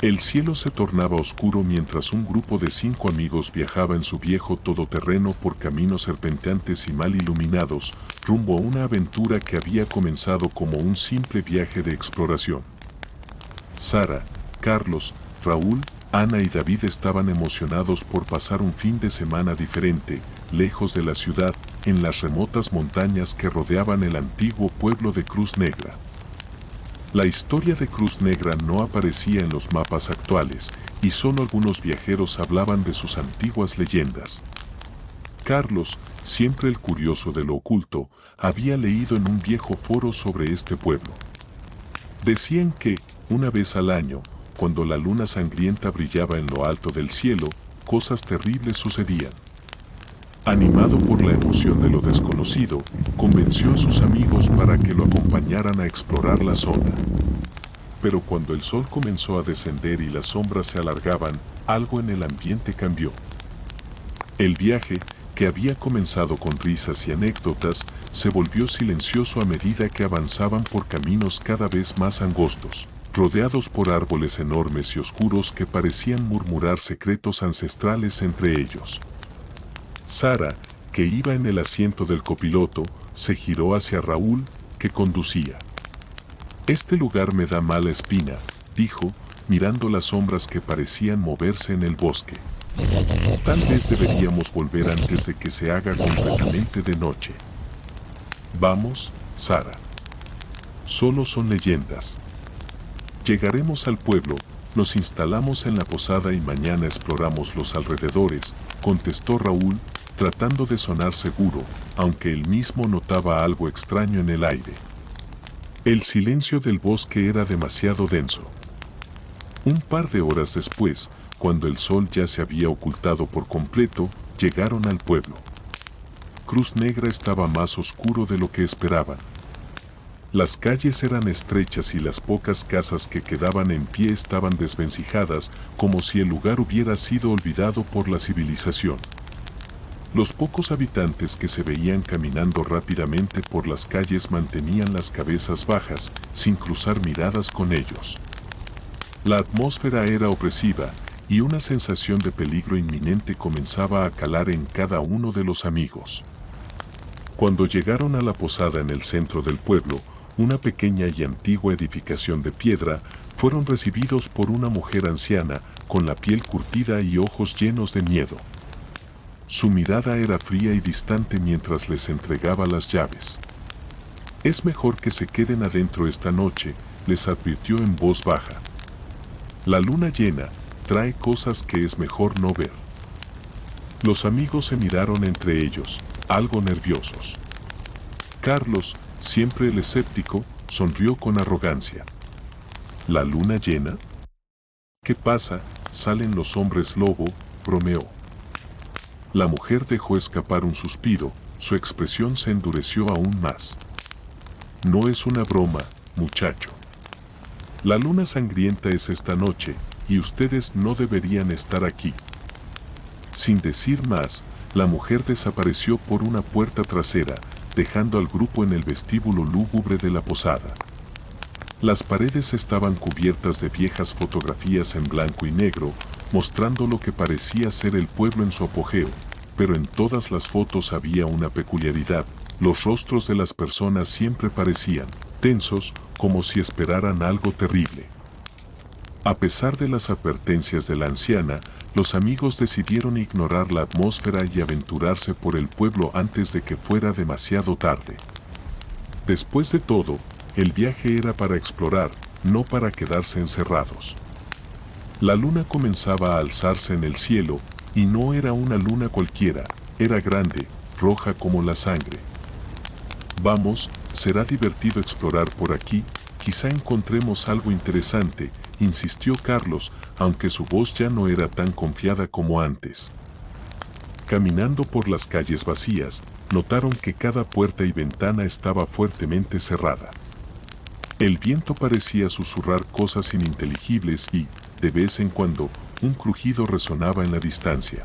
El cielo se tornaba oscuro mientras un grupo de 5 amigos viajaba en su viejo todoterreno por caminos serpenteantes y mal iluminados, rumbo a una aventura que había comenzado como un simple viaje de exploración. Sara, Carlos, Raúl, Ana y David estaban emocionados por pasar un fin de semana diferente, lejos de la ciudad, en las remotas montañas que rodeaban el antiguo pueblo de Cruz Negra. La historia de Cruz Negra no aparecía en los mapas actuales, y solo algunos viajeros hablaban de sus antiguas leyendas. Carlos, siempre el curioso de lo oculto, había leído en un viejo foro sobre este pueblo. Decían que, una vez al año, cuando la luna sangrienta brillaba en lo alto del cielo, cosas terribles sucedían. Animado por la emoción de lo desconocido, convenció a sus amigos para que lo acompañaran a explorar la zona. Pero cuando el sol comenzó a descender y las sombras se alargaban, algo en el ambiente cambió. El viaje, que había comenzado con risas y anécdotas, se volvió silencioso a medida que avanzaban por caminos cada vez más angostos, rodeados por árboles enormes y oscuros que parecían murmurar secretos ancestrales entre ellos. Sara, que iba en el asiento del copiloto, se giró hacia Raúl, que conducía. «Este lugar me da mala espina», dijo, mirando las sombras que parecían moverse en el bosque. «Tal vez deberíamos volver antes de que se haga completamente de noche». «Vamos, Sara. Solo son leyendas. Llegaremos al pueblo, nos instalamos en la posada y mañana exploramos los alrededores», contestó Raúl, tratando de sonar seguro, aunque él mismo notaba algo extraño en el aire. El silencio del bosque era demasiado denso. Un par de horas después, cuando el sol ya se había ocultado por completo, llegaron al pueblo. Cruz Negra estaba más oscuro de lo que esperaban. Las calles eran estrechas y las pocas casas que quedaban en pie estaban desvencijadas, como si el lugar hubiera sido olvidado por la civilización. Los pocos habitantes que se veían caminando rápidamente por las calles mantenían las cabezas bajas, sin cruzar miradas con ellos. La atmósfera era opresiva, y una sensación de peligro inminente comenzaba a calar en cada uno de los amigos. Cuando llegaron a la posada en el centro del pueblo, una pequeña y antigua edificación de piedra, fueron recibidos por una mujer anciana, con la piel curtida y ojos llenos de miedo. Su mirada era fría y distante mientras les entregaba las llaves. «Es mejor que se queden adentro esta noche», les advirtió en voz baja. «La luna llena trae cosas que es mejor no ver». Los amigos se miraron entre ellos, algo nerviosos. Carlos, siempre el escéptico, sonrió con arrogancia. «¿La luna llena? ¿Qué pasa? Salen los hombres lobo», bromeó. La mujer dejó escapar un suspiro, su expresión se endureció aún más. «No es una broma, muchacho. La luna sangrienta es esta noche, y ustedes no deberían estar aquí». Sin decir más, la mujer desapareció por una puerta trasera, dejando al grupo en el vestíbulo lúgubre de la posada. Las paredes estaban cubiertas de viejas fotografías en blanco y negro, mostrando lo que parecía ser el pueblo en su apogeo, pero en todas las fotos había una peculiaridad: los rostros de las personas siempre parecían tensos, como si esperaran algo terrible. A pesar de las advertencias de la anciana, los amigos decidieron ignorar la atmósfera y aventurarse por el pueblo antes de que fuera demasiado tarde. Después de todo, el viaje era para explorar, no para quedarse encerrados. La luna comenzaba a alzarse en el cielo, y no era una luna cualquiera, era grande, roja como la sangre. «Vamos, será divertido explorar por aquí, quizá encontremos algo interesante», insistió Carlos, aunque su voz ya no era tan confiada como antes. Caminando por las calles vacías, notaron que cada puerta y ventana estaba fuertemente cerrada. El viento parecía susurrar cosas ininteligibles y, de vez en cuando, un crujido resonaba en la distancia.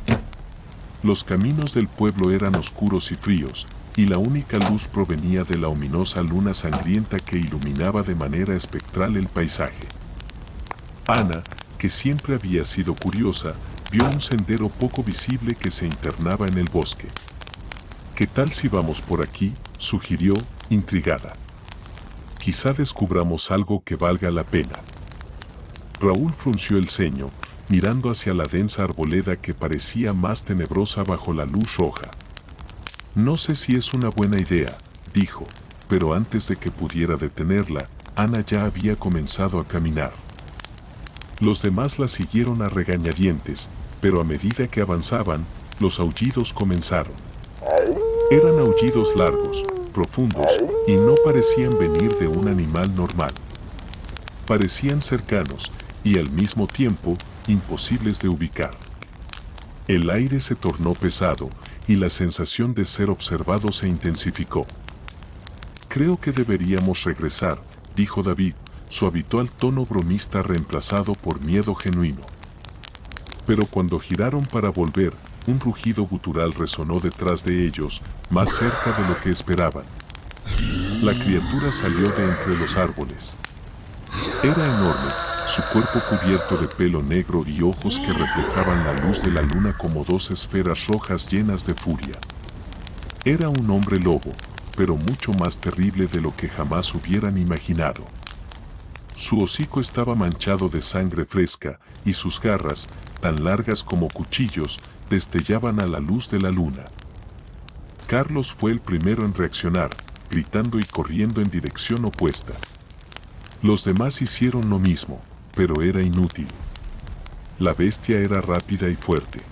Los caminos del pueblo eran oscuros y fríos, y la única luz provenía de la ominosa luna sangrienta que iluminaba de manera espectral el paisaje. Ana, que siempre había sido curiosa, vio un sendero poco visible que se internaba en el bosque. ¿Qué tal si vamos por aquí?, sugirió, intrigada. Quizá descubramos algo que valga la pena. Raúl frunció el ceño, mirando hacia la densa arboleda que parecía más tenebrosa bajo la luz roja. No sé si es una buena idea, dijo, pero antes de que pudiera detenerla, Ana ya había comenzado a caminar. Los demás la siguieron a regañadientes, pero a medida que avanzaban, los aullidos comenzaron. Eran aullidos largos, profundos, y no parecían venir de un animal normal. Parecían cercanos, y al mismo tiempo, imposibles de ubicar. El aire se tornó pesado, y la sensación de ser observado se intensificó. Creo que deberíamos regresar, dijo David, su habitual tono bromista reemplazado por miedo genuino. Pero cuando giraron para volver, un rugido gutural resonó detrás de ellos, más cerca de lo que esperaban. La criatura salió de entre los árboles. Era enorme, su cuerpo cubierto de pelo negro y ojos que reflejaban la luz de la luna como dos esferas rojas llenas de furia. Era un hombre lobo, pero mucho más terrible de lo que jamás hubieran imaginado. Su hocico estaba manchado de sangre fresca, y sus garras, tan largas como cuchillos, destellaban a la luz de la luna. Carlos fue el primero en reaccionar, gritando y corriendo en dirección opuesta. Los demás hicieron lo mismo, pero era inútil. La bestia era rápida y fuerte.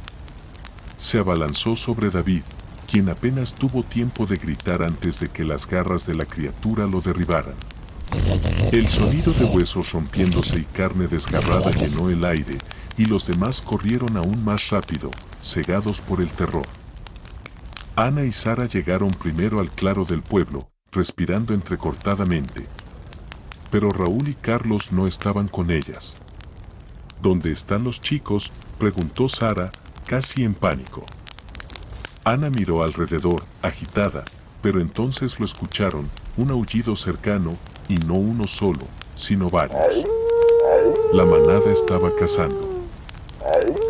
Se abalanzó sobre David, quien apenas tuvo tiempo de gritar antes de que las garras de la criatura lo derribaran. El sonido de huesos rompiéndose y carne desgarrada llenó el aire, y los demás corrieron aún más rápido, cegados por el terror. Ana y Sara llegaron primero al claro del pueblo, respirando entrecortadamente. Pero Raúl y Carlos no estaban con ellas. ¿Dónde están los chicos?, preguntó Sara, casi en pánico. Ana miró alrededor, agitada, pero entonces lo escucharon, un aullido cercano, y no uno solo, sino varios. La manada estaba cazando.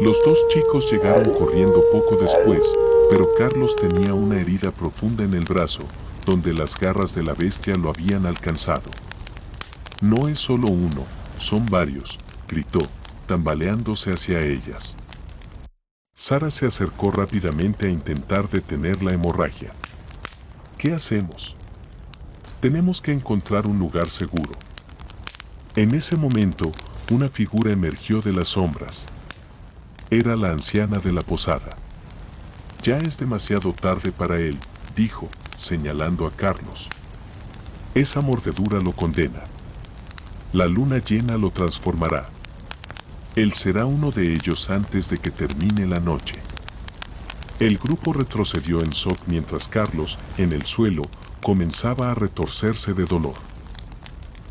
Los dos chicos llegaron corriendo poco después, pero Carlos tenía una herida profunda en el brazo, donde las garras de la bestia lo habían alcanzado. No es solo uno, son varios, gritó, tambaleándose hacia ellas. Sara se acercó rápidamente a intentar detener la hemorragia. ¿Qué hacemos? Tenemos que encontrar un lugar seguro. En ese momento, una figura emergió de las sombras. Era la anciana de la posada. Ya es demasiado tarde para él, dijo, señalando a Carlos. Esa mordedura lo condena. La luna llena lo transformará. Él será uno de ellos antes de que termine la noche. El grupo retrocedió en shock mientras Carlos, en el suelo, comenzaba a retorcerse de dolor.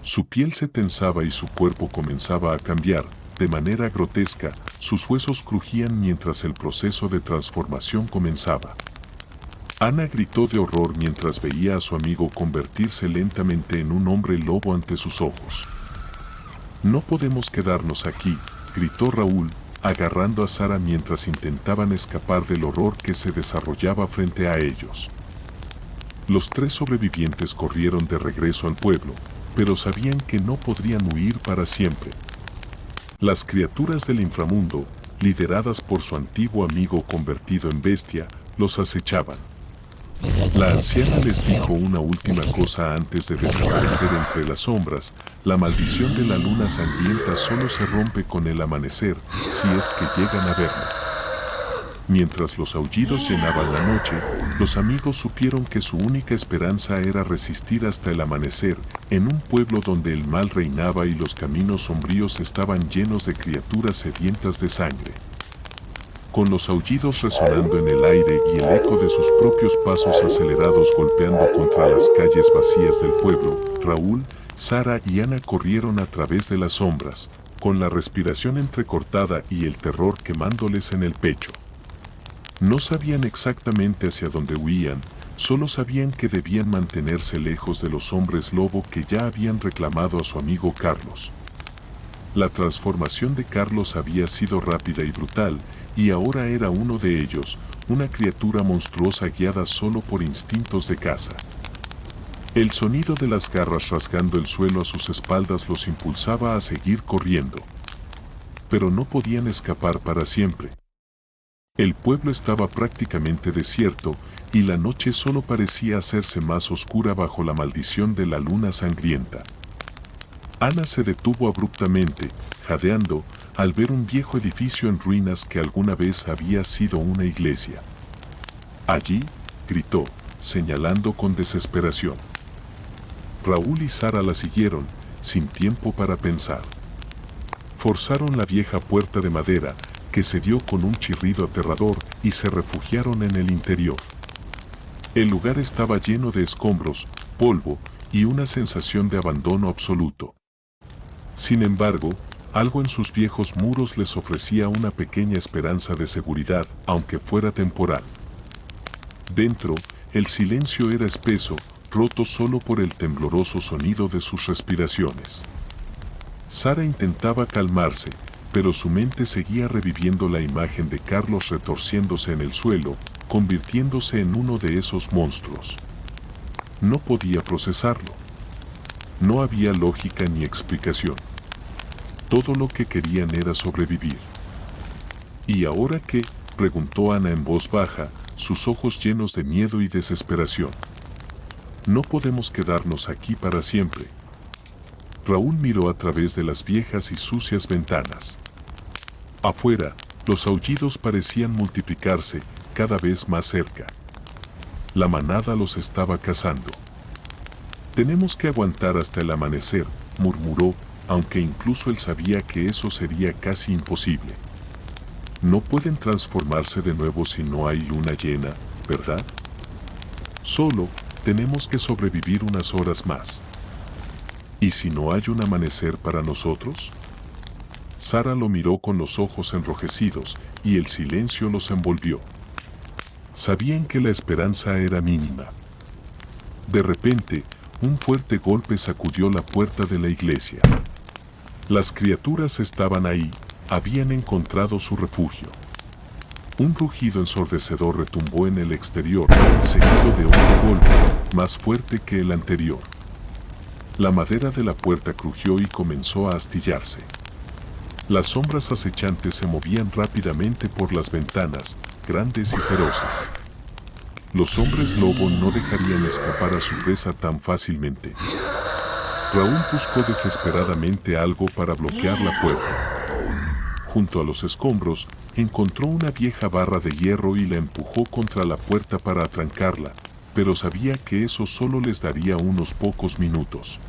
Su piel se tensaba y su cuerpo comenzaba a cambiar, de manera grotesca, sus huesos crujían mientras el proceso de transformación comenzaba. Ana gritó de horror mientras veía a su amigo convertirse lentamente en un hombre lobo ante sus ojos. No podemos quedarnos aquí, gritó Raúl, agarrando a Sara mientras intentaban escapar del horror que se desarrollaba frente a ellos. Los tres sobrevivientes corrieron de regreso al pueblo, pero sabían que no podrían huir para siempre. Las criaturas del inframundo, lideradas por su antiguo amigo convertido en bestia, los acechaban. La anciana les dijo una última cosa antes de desaparecer entre las sombras: la maldición de la luna sangrienta solo se rompe con el amanecer, si es que llegan a verla. Mientras los aullidos llenaban la noche, los amigos supieron que su única esperanza era resistir hasta el amanecer, en un pueblo donde el mal reinaba y los caminos sombríos estaban llenos de criaturas sedientas de sangre. Con los aullidos resonando en el aire y el eco de sus propios pasos acelerados golpeando contra las calles vacías del pueblo, Raúl, Sara y Ana corrieron a través de las sombras, con la respiración entrecortada y el terror quemándoles en el pecho. No sabían exactamente hacia dónde huían, solo sabían que debían mantenerse lejos de los hombres lobo que ya habían reclamado a su amigo Carlos. La transformación de Carlos había sido rápida y brutal, y ahora era uno de ellos, una criatura monstruosa guiada solo por instintos de caza. El sonido de las garras rasgando el suelo a sus espaldas los impulsaba a seguir corriendo. Pero no podían escapar para siempre. El pueblo estaba prácticamente desierto, y la noche solo parecía hacerse más oscura bajo la maldición de la luna sangrienta. Ana se detuvo abruptamente, jadeando, al ver un viejo edificio en ruinas que alguna vez había sido una iglesia. «Allí», gritó, señalando con desesperación. Raúl y Sara la siguieron, sin tiempo para pensar. Forzaron la vieja puerta de madera, que se dio con un chirrido aterrador, y se refugiaron en el interior. El lugar estaba lleno de escombros, polvo, y una sensación de abandono absoluto. Sin embargo, algo en sus viejos muros les ofrecía una pequeña esperanza de seguridad, aunque fuera temporal. Dentro, el silencio era espeso, roto solo por el tembloroso sonido de sus respiraciones. Sara intentaba calmarse, pero su mente seguía reviviendo la imagen de Carlos retorciéndose en el suelo, convirtiéndose en uno de esos monstruos. No podía procesarlo. No había lógica ni explicación. Todo lo que querían era sobrevivir. ¿Y ahora qué?, preguntó Ana en voz baja, sus ojos llenos de miedo y desesperación. No podemos quedarnos aquí para siempre. Raúl miró a través de las viejas y sucias ventanas. Afuera, los aullidos parecían multiplicarse, cada vez más cerca. La manada los estaba cazando. «Tenemos que aguantar hasta el amanecer», murmuró, aunque incluso él sabía que eso sería casi imposible. No pueden transformarse de nuevo si no hay luna llena, ¿verdad? Solo tenemos que sobrevivir unas horas más. ¿Y si no hay un amanecer para nosotros? Sara lo miró con los ojos enrojecidos, y el silencio los envolvió. Sabían que la esperanza era mínima. De repente, un fuerte golpe sacudió la puerta de la iglesia. Las criaturas estaban ahí, habían encontrado su refugio. Un rugido ensordecedor retumbó en el exterior, seguido de otro golpe, más fuerte que el anterior. La madera de la puerta crujió y comenzó a astillarse. Las sombras acechantes se movían rápidamente por las ventanas, grandes y feroces. Los hombres lobo no dejarían escapar a su presa tan fácilmente. Raúl buscó desesperadamente algo para bloquear la puerta. Junto a los escombros, encontró una vieja barra de hierro y la empujó contra la puerta para atrancarla, pero sabía que eso solo les daría unos pocos minutos.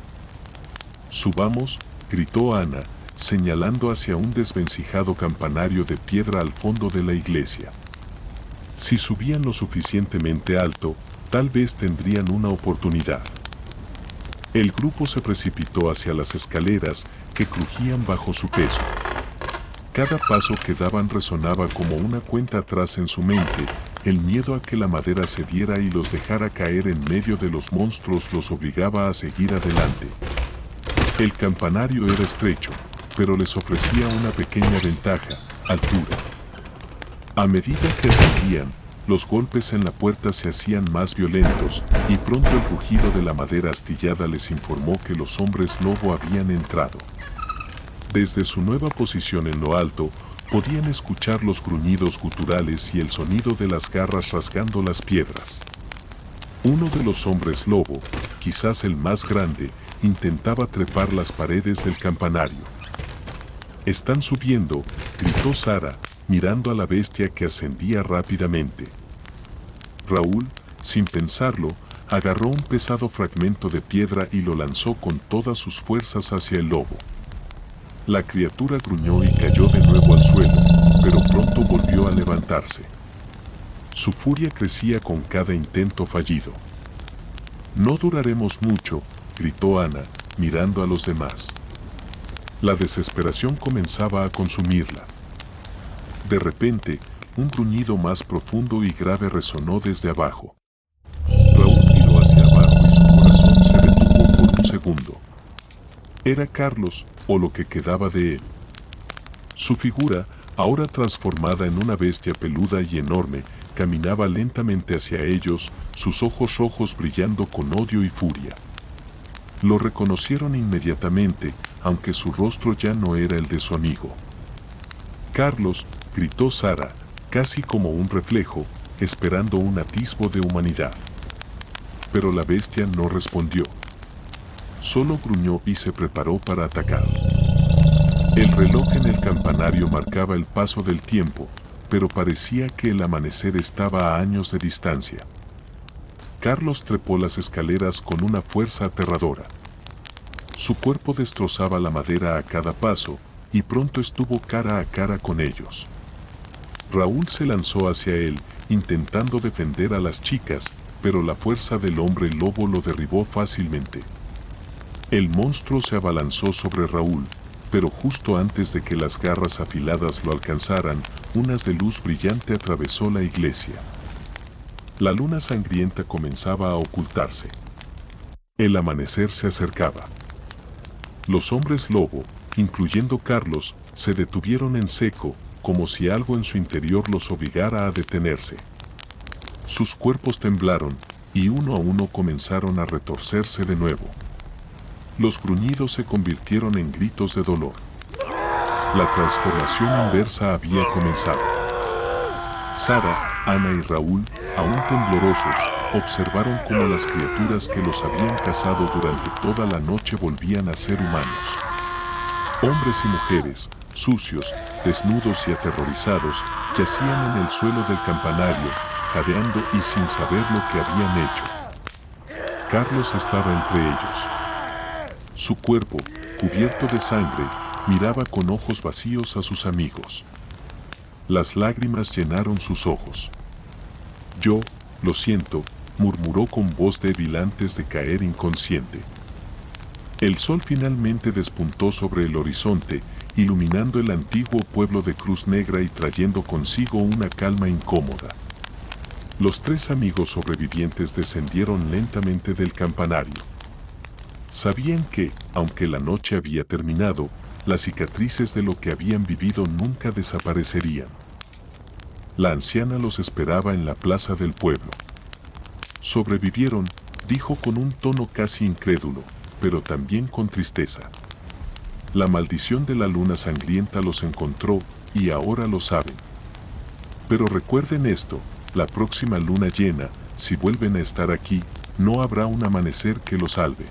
«Subamos», gritó Ana, señalando hacia un desvencijado campanario de piedra al fondo de la iglesia. Si subían lo suficientemente alto, tal vez tendrían una oportunidad. El grupo se precipitó hacia las escaleras, que crujían bajo su peso. Cada paso que daban resonaba como una cuenta atrás en su mente, el miedo a que la madera cediera y los dejara caer en medio de los monstruos los obligaba a seguir adelante. El campanario era estrecho, pero les ofrecía una pequeña ventaja: altura. A medida que ascendían, los golpes en la puerta se hacían más violentos, y pronto el rugido de la madera astillada les informó que los hombres lobo habían entrado. Desde su nueva posición en lo alto, podían escuchar los gruñidos guturales y el sonido de las garras rasgando las piedras. Uno de los hombres lobo, quizás el más grande, intentaba trepar las paredes del campanario. «Están subiendo», gritó Sara, mirando a la bestia que ascendía rápidamente. Raúl, sin pensarlo, agarró un pesado fragmento de piedra y lo lanzó con todas sus fuerzas hacia el lobo. La criatura gruñó y cayó de nuevo al suelo, pero pronto volvió a levantarse. Su furia crecía con cada intento fallido. «No duraremos mucho», gritó Ana, mirando a los demás. La desesperación comenzaba a consumirla. De repente, un gruñido más profundo y grave resonó desde abajo. Raúl miró hacia abajo y su corazón se detuvo por un segundo. Era Carlos, o lo que quedaba de él. Su figura, ahora transformada en una bestia peluda y enorme, caminaba lentamente hacia ellos, sus ojos rojos brillando con odio y furia. Lo reconocieron inmediatamente, aunque su rostro ya no era el de su amigo. «Carlos», gritó Sara, casi como un reflejo, esperando un atisbo de humanidad. Pero la bestia no respondió. Solo gruñó y se preparó para atacar. El reloj en el campanario marcaba el paso del tiempo, pero parecía que el amanecer estaba a años de distancia. Carlos trepó las escaleras con una fuerza aterradora. Su cuerpo destrozaba la madera a cada paso, y pronto estuvo cara a cara con ellos. Raúl se lanzó hacia él, intentando defender a las chicas, pero la fuerza del hombre lobo lo derribó fácilmente. El monstruo se abalanzó sobre Raúl, pero justo antes de que las garras afiladas lo alcanzaran, un haz de luz brillante atravesó la iglesia. La luna sangrienta comenzaba a ocultarse. El amanecer se acercaba. Los hombres lobo, incluyendo Carlos, se detuvieron en seco, como si algo en su interior los obligara a detenerse. Sus cuerpos temblaron, y uno a uno comenzaron a retorcerse de nuevo. Los gruñidos se convirtieron en gritos de dolor. La transformación inversa había comenzado. Sara, Ana y Raúl, aún temblorosos, observaron cómo las criaturas que los habían cazado durante toda la noche volvían a ser humanos. Hombres y mujeres, sucios, desnudos y aterrorizados, yacían en el suelo del campanario, jadeando y sin saber lo que habían hecho. Carlos estaba entre ellos. Su cuerpo, cubierto de sangre, miraba con ojos vacíos a sus amigos. Las lágrimas llenaron sus ojos. «Yo, lo siento», murmuró con voz débil antes de caer inconsciente. El sol finalmente despuntó sobre el horizonte, iluminando el antiguo pueblo de Cruz Negra y trayendo consigo una calma incómoda. Los tres amigos sobrevivientes descendieron lentamente del campanario. Sabían que, aunque la noche había terminado, las cicatrices de lo que habían vivido nunca desaparecerían. La anciana los esperaba en la plaza del pueblo. «Sobrevivieron», dijo con un tono casi incrédulo, pero también con tristeza. «La maldición de la luna sangrienta los encontró, y ahora lo saben. Pero recuerden esto, la próxima luna llena, si vuelven a estar aquí, no habrá un amanecer que los salve».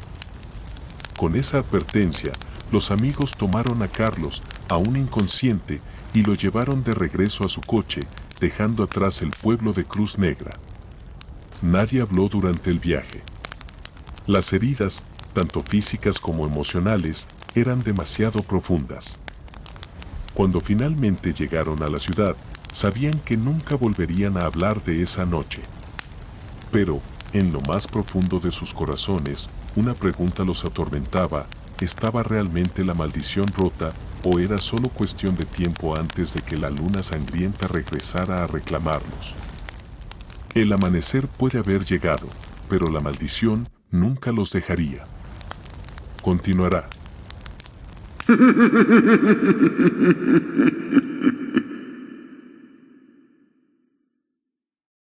Con esa advertencia, los amigos tomaron a Carlos, aún inconsciente, y lo llevaron de regreso a su coche, dejando atrás el pueblo de Cruz Negra. Nadie habló durante el viaje. Las heridas, tanto físicas como emocionales, eran demasiado profundas. Cuando finalmente llegaron a la ciudad, sabían que nunca volverían a hablar de esa noche. Pero, en lo más profundo de sus corazones, una pregunta los atormentaba: ¿estaba realmente la maldición rota, o era solo cuestión de tiempo antes de que la luna sangrienta regresara a reclamarlos? El amanecer puede haber llegado, pero la maldición nunca los dejaría. Continuará.